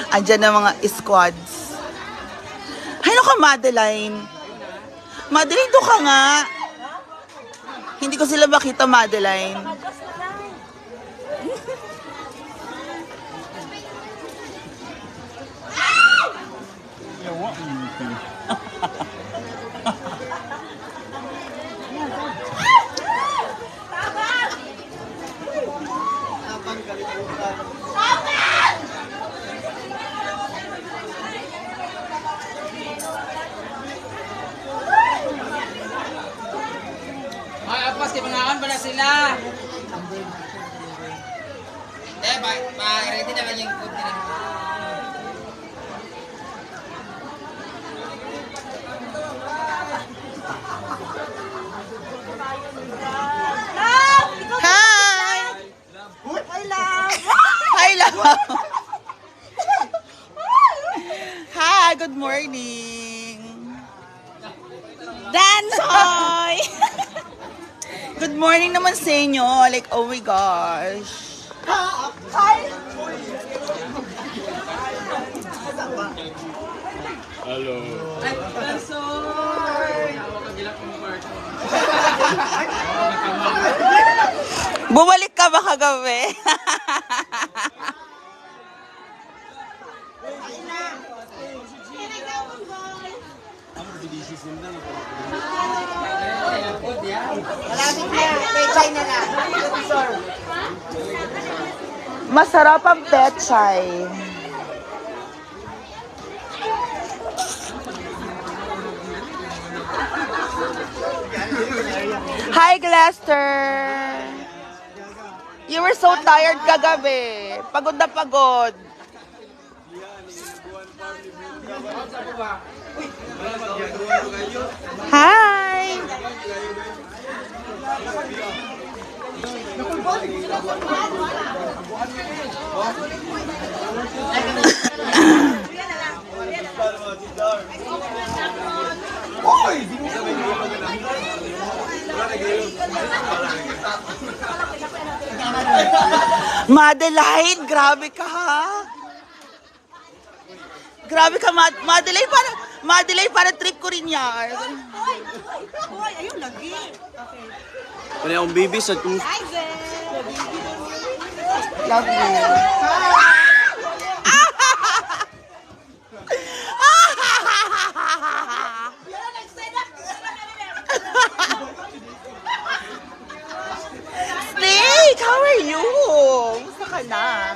Andyan na mga squads. Hay nako, Madeline. Madeline, doon ka nga. Hindi ko sila makita, Madeline. Apas, kimangaan ba na sila? Ready naman yung food nila. Hi! Hi, love! Hi, love! Hi, good morning! Dansoy! Good morning naman sa inyo. Like, oh my gosh. Hi! Hello. Bumalik ka ba kagabi? Malapit na. Pechay na lang. Masarap ang pechay. Hi, Glaster! You were so tired kagabi. Pagod na pagod. Hi! Madeline, grabe ka ha? Grabe ka, Madeline, para trip ko rin yan. Hoy, ayun, lagi. Okay. Kaya akong baby sa two. Hi, Zen! Love you. Snake, how are you? Gusto ka na?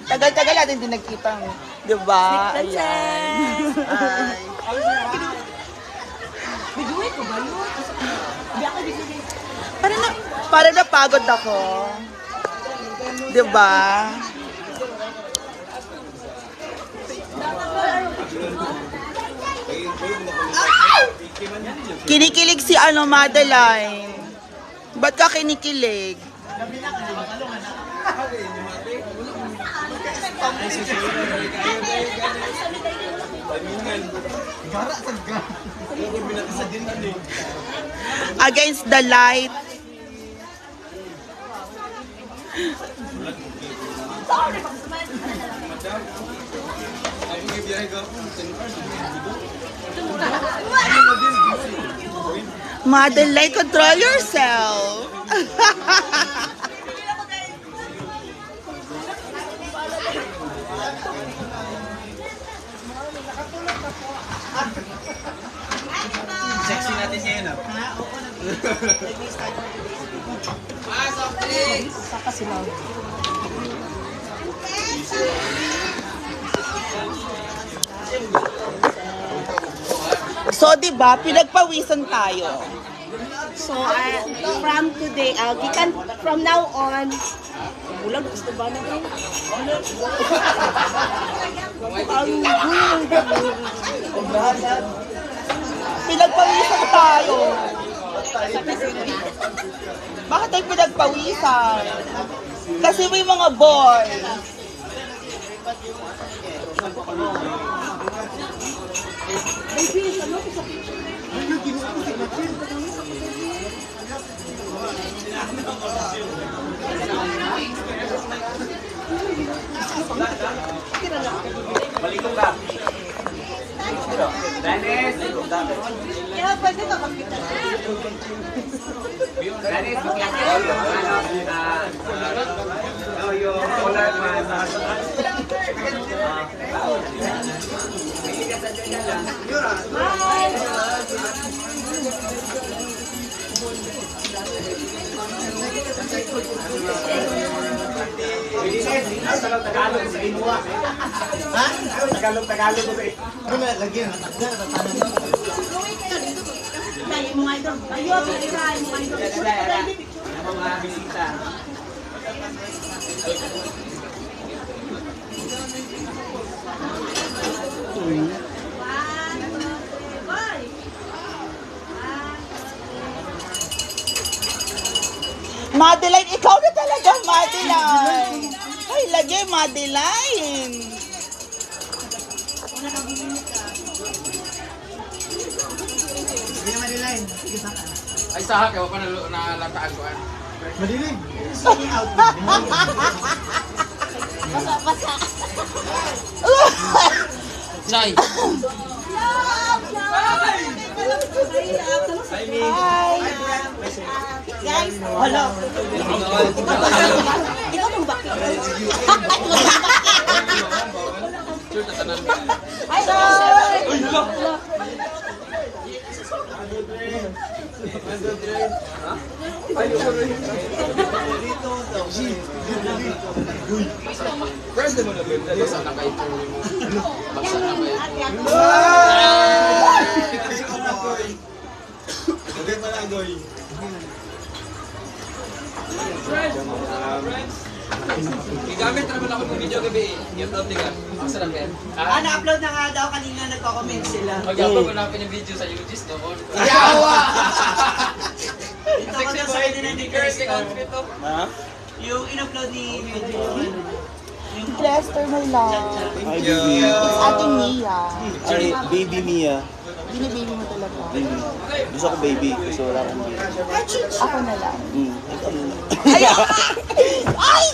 Tagal-tagal natin din nagkita. Diba? Ayan. Ay. Biguin ko ba yun? Hindi ako biguin. Para napagod ako. Diba? Kinikilig si Madeline. Ba't ka kinikilig? Against the light. Madeline, control yourself. Sexy natin ngayon ah. Pasok, please! Saka sila. So, diba, pinagpawisan tayo. So, from today, from now on, bulag, gusto ba na rin? Pinagpawisan tayo. Bakit tayo pinagpawisan? Kasi may mga boys. Malikong ka. Dennis! Kaya pwede ka magkita. Dennis, yung polar man. Tagalog sa inuwa. Ha? Tagalog sa inuwa. Ano lagyan? Kaya mo nga ito. Ayun, try mo nga ito. Mga bisita. Madeline, ikaw na talaga, Madeline. Ay, lagi, Madeline. Ay, saha kayo pa nalataan ko. Chay! Hi. Guys, hello. Ikaw tong bakit. Sure, tatanan. Hi, guys. First naman na benda. Basa na kayo po. Basa na kayo. Igamit naman ako ng video gabi. I-upload nila. Ang sarap yan. Na-upload na nga daw kanina, nagko-comment sila. Mag-upload ko na ako yung video sa UG's doon. Yawa! Sexy boy. Girls, ikaw ito. Ha? Yung in-upload ni Medyo. Lester, my love. Hi, baby. It's Ate Mia. Ay, baby Mia. Binibaby mo talaga. Baby. Gusto ko baby. Gusto wala akong baby. Ako na lang. Ikaw na lang. Ay!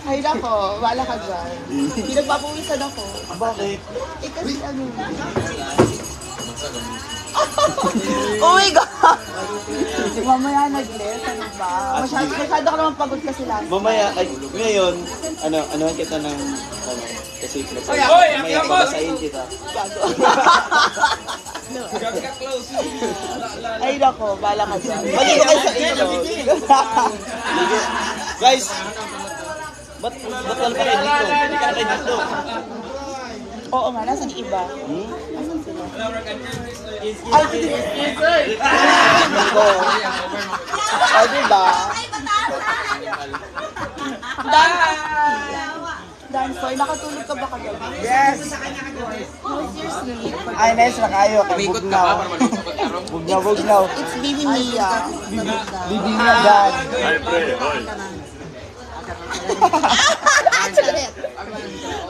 Ay, nako. Wala ka dyan. Pinagpapawisan ako. Bakit? Eh, kasi ano. Oh my God! Mamaya nag-left. Ano ba? Masyado ka naman pagod kasi last. Mamaya, ay, ngayon, ano kita ng, kasi Oy, oy, ang mamaya yabang! babasahin kita. Gabi ka close. Ay, nako. Wala ka dyan. Maligo kayo sa ito. Guys! Ba't wala pa kayo dito? Hindi ka na kayo dito. Oo nga, nasan yung iba? Nasan sila? Ay, Ay, diba? Dancer, nakatulog ka ba kagabi? Yes! Oh, seriously? Ay, nice na kayo. Umikot ka ba para malukot ka ron? Bugnaw. It's Baby Mia. Bibi na dad.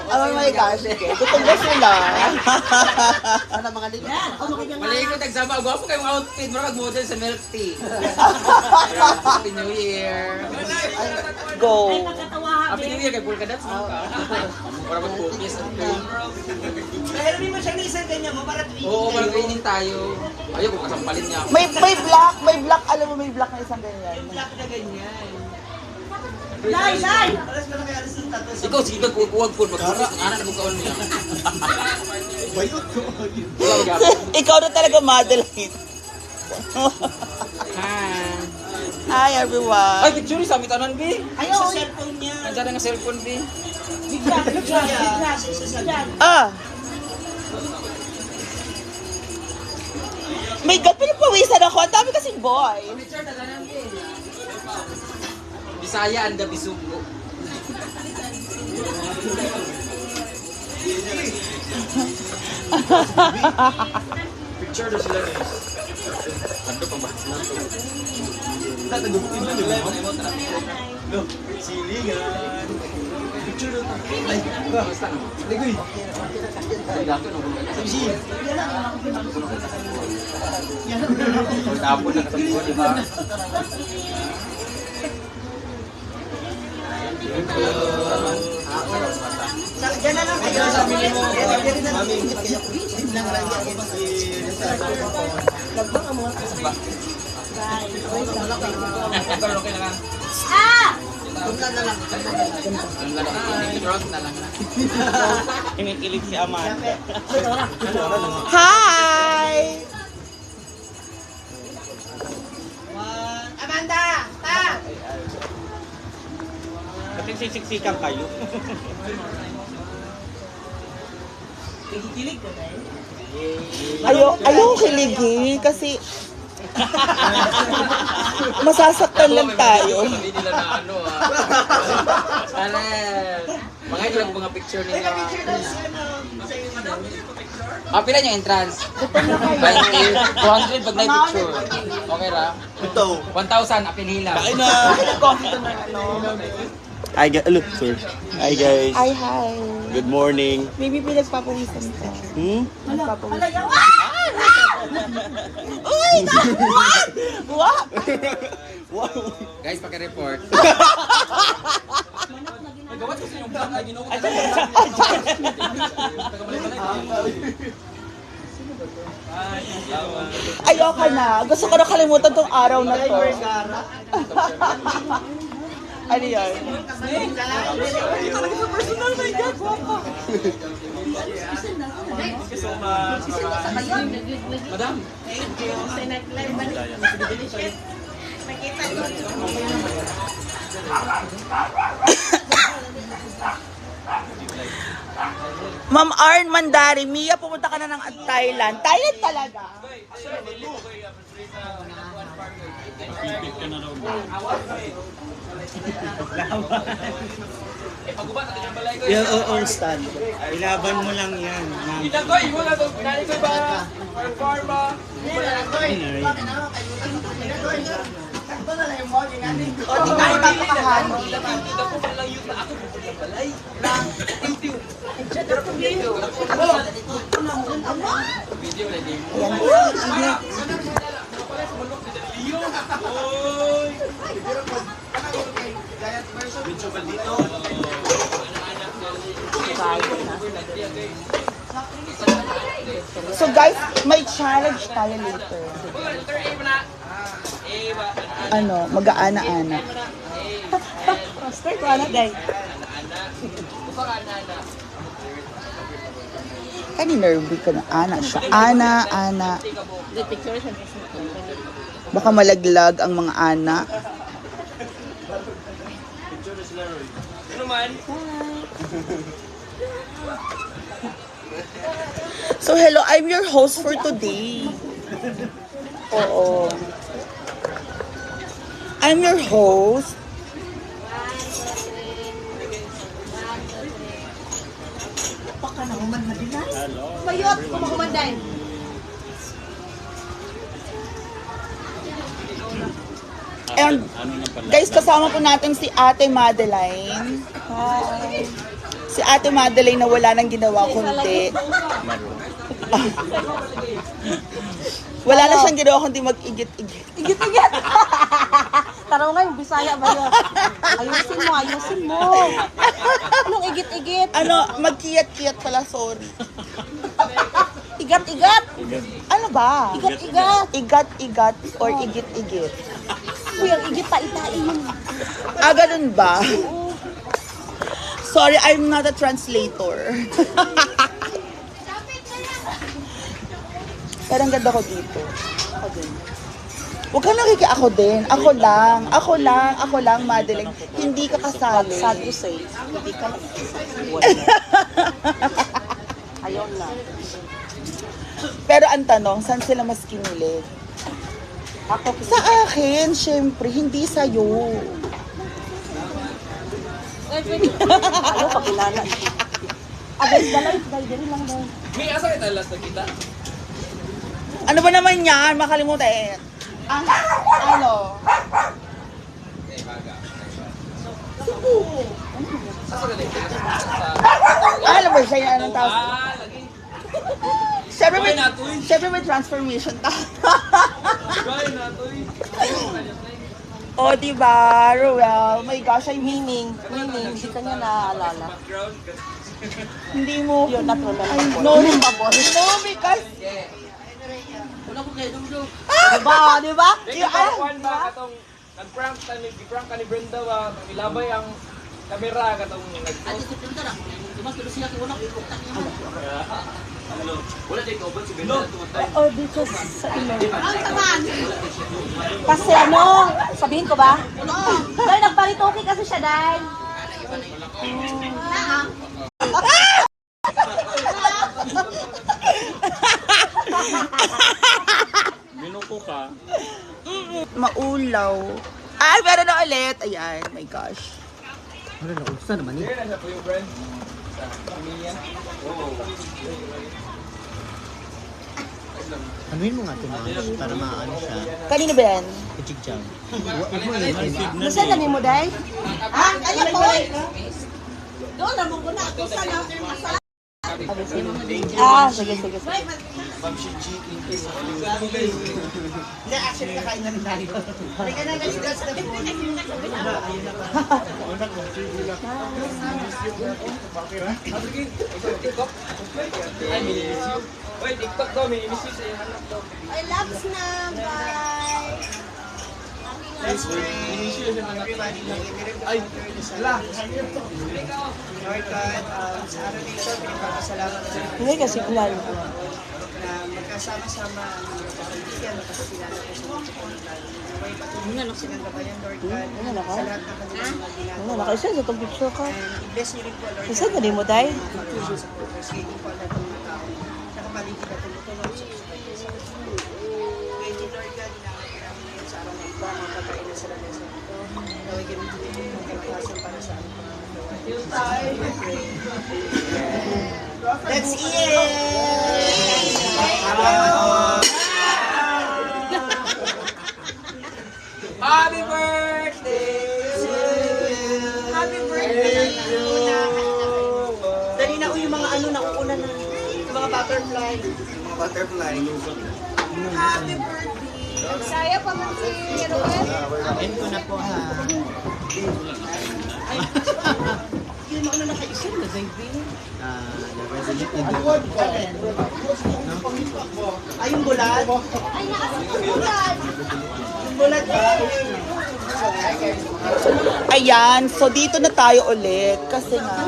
Oh my gosh, okay. Gutom ba sila? Malikot, nagsama. Gwapo kayong outfit. Mara mag-model sa milk tea. Happy New Year. Go. Happy New Year kay Polka Dots. Para mag-focus. Pero di mo siya nisan ganyan mo para tuwing. Oo, para training tayo. Ayaw kung kasampalin niya ako. May black, alam mo may black na isang ganyan. Black na ganyan. Dai! Alas ko na kaya alas ng tato. Ikaw, sige magkukuwag po. Magkukuwag. Anak na bukaon niya. Wala mag-apit. Ikaw na talaga Madeline. Hi everyone. Ay, picture sa amitanan, B. Sa cellphone niya. Nandiyan ang cellphone, B. Bigla. Ah. May God, pinapawisan ako. Ang dami kasing boy. Picture, tatanan, B. Bisaya anda bisugo. Picture na sila guys. Ano pa ba? Tatagutin lang nila. Silingan. Tapos na kasabot, di ba? Diyan na lang kayo. Okay na lang. Ah! Kinikilig si Amanda. Hi! Amanda! Ta! Kasi sisiksikan kayo. Ayaw kiligin kasi masasaktan lang tayo. Hindi nila na ano ah. Sana, mga ito lang mga picture nila. Pila yung entrance? 200 pag may picture. Okay ra? Ito. 1,000 apil hila. Ay na. Hi guys. Look, sir. Hi guys. Hi, hi. Good morning. Maybe pinagpapawisan ka. Nagpapawisan. Uy! What? Wow. Guys, paki-report. Ayoko na. Gusto ko na kalimutan tong araw na to. Ano yan? Madam. Ma'am Arn Mandari, Mia, pumunta ka na ng Thailand. Thailand talaga. Yan on stand. Ilaban mo lang yan. Inagoy mo na to. Nani ko ba? Farma. O, di tayo magpapahandi. So guys, may challenge tayo later. Ano, mag-aana-ana. Roster ko, ano, day? Kani-nervy ka na. Ana siya. Ana. Baka malaglag ang mga ana. So hello, I'm your host for today. Oo. I'm your host. Baka na human-madilan. Mayot, kumakumanday. And guys, kasama po natin si Ate Madeline. Hi. Si Ate Madeline na wala nang ginawa kundi wala na siyang ginawa kundi mag-igit-igit. Igit-igit. Taraw nga yung Bisaya ba yun? Ayusin mo. Anong igit-igit? Ano, magkiyat-kiyat pala, sorry. Igat-igat. Ano ba? Igat-igat. Igat-igat or igit-igit. Uy, ang igit tai-tai yun. Ah, ganun ba? Sorry, I'm not a translator. Pero ang ganda ko dito. Ako din. Huwag kang ako din. Ako lang, Madeline. Hindi ka kasali. Sad to say, hindi ka ayaw na. Pero ang tanong, saan sila mas kinilig? Ako, Sa akin, syempre, hindi sa'yo. ayaw pagkilala. Agad dalay, dali lang daw. May asa kita last na kita? Ano ba naman yan? Makalimutan. Ano? Alam mo siya yung anong tawag? Lagi. Siyempre may transformation tayo. Gaya na to O, diba, Ruel? My gosh, I mean, Meaning, hindi ka niya naaalala. hindi mo... Yun, natural. No, no, because... Diba? Kuan ba katong nag-prank ka ni Brenda ba ilabay ang kamera katong wala day kauban si Brenda tumatay. Oh, because sa ilo. Kasi ano, sabihin ko ba? Dahil nagparitoke kasi siya, Day. Minuko ka. Maulaw. Ay, pero na ulit. Ayan, my gosh. Anuin mo nga ito para maano siya. Kanino ba yan? Kachigjang. Nasa dami mo, Day? Kaya ko. Doon na mo ko na. Ako sana. Sige. Hindi, actually, kakain na rin tayo. Halika na, let's go sa food. Ay, minimis you. Oy, TikTok daw, minimis you sa iyong anak daw. I love na. Bye. Let's pray. Everybody, ay, wala. Lord God, sa araw nito, pinagpapasalamat sa Hindi kasi signal. na magkasama-sama ang mga kaibigan, magkasilala po sa mga kapalitan. Naway patuloy silang gabayan, Lord God, sa lahat ng kanilang mga ginagawa. Nakaisa sa itong picture ka. And bless niyo rin po, Lord Isa dali mo, Day? Pagtulong sa progress, kayo po lahat ng mga tao. Sa kapaligid na tumutulong sa Pilipinas. Ngayon din, Lord God, inaamit namin sa araw na ito, ang mga pagkain na sila sa ito. Naway ganun din yung kalakasan para sa aming pamamagitan. Let's eat! Happy birthday! Happy birthday! Dali na yung mga ano nakukunan na yung mga butterfly. Happy birthday! Saya pa man si Ruel. End ko na po ha. Yun ako na nakaisip na Na-resonate na doon. Ay, yung bulat? Ay, naasin yung bulan. Yung bulat ba? Ayan, so dito na tayo ulit. Kasi nga...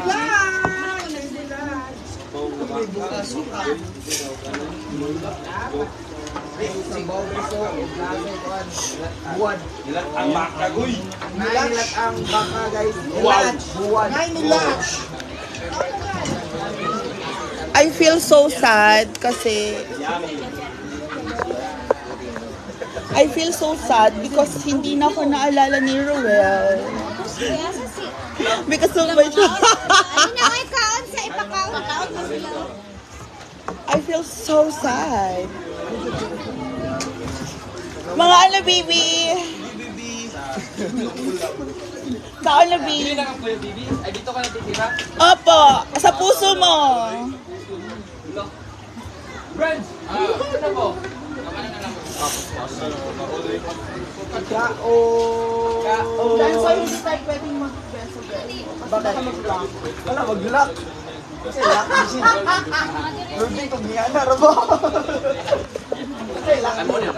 Nilat ang baka, guy! Nilat ang baka, guys. Nilat. Buwan. Nilat. I feel so sad kasi... I feel so sad because hindi na ako naalala ni Ruel. Because of my Ay, kaon sa ipakaon. Kaon mo sila. I feel so sad. Mga ano, baby? Kaon na, Hindi baby. na ka Kuya Bibi. Ay, dito ka natitira. Opo, sa puso mo. Friends! Ano na po? Kamanan na lang. Dahil sa'yo, hindi tayo pwedeng mag-beso-beso. Baka mag-lock. Wala, mag-lock. Kasi lock machine. Lubing kong niya na, Rabo. Kasi lock machine.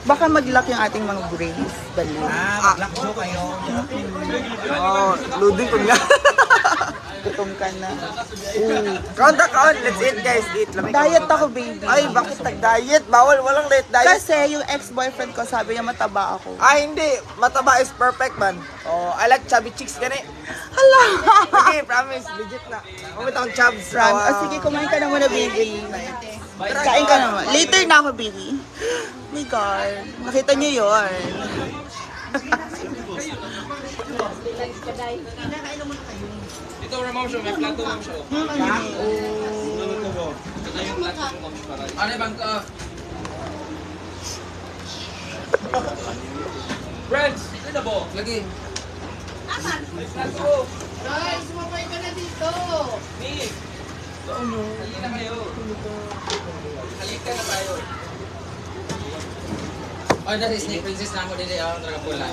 Baka mag-lock yung ating mga brains. Dali. Mag-lock mo kayo. Oh, loading ko niya. Gutom ka na. Count. Let's eat, guys. Eat. Lamig Diet ako, baby. Ay, bakit nag-diet? Bawal, walang late diet. Kasi yung ex-boyfriend ko sabi niya mataba ako. Ay, hindi. Mataba is perfect, man. Oh, I like chubby chicks gani. Hala! Sige, promise. Legit na. Kumit akong chubs. Ram, sige, kumain ka na muna, baby. Kain ka naman. Later na ako, baby. Oh my God. Nakita niyo yun. Ito, Ramam Show. May plato, Ma'am Show. Ano bang ka? Friends! Ito na po. Lagi. Asan? Plato. Guys, Halika na tayo. Oh, nasa Snake Princess na ako din. Ang pula.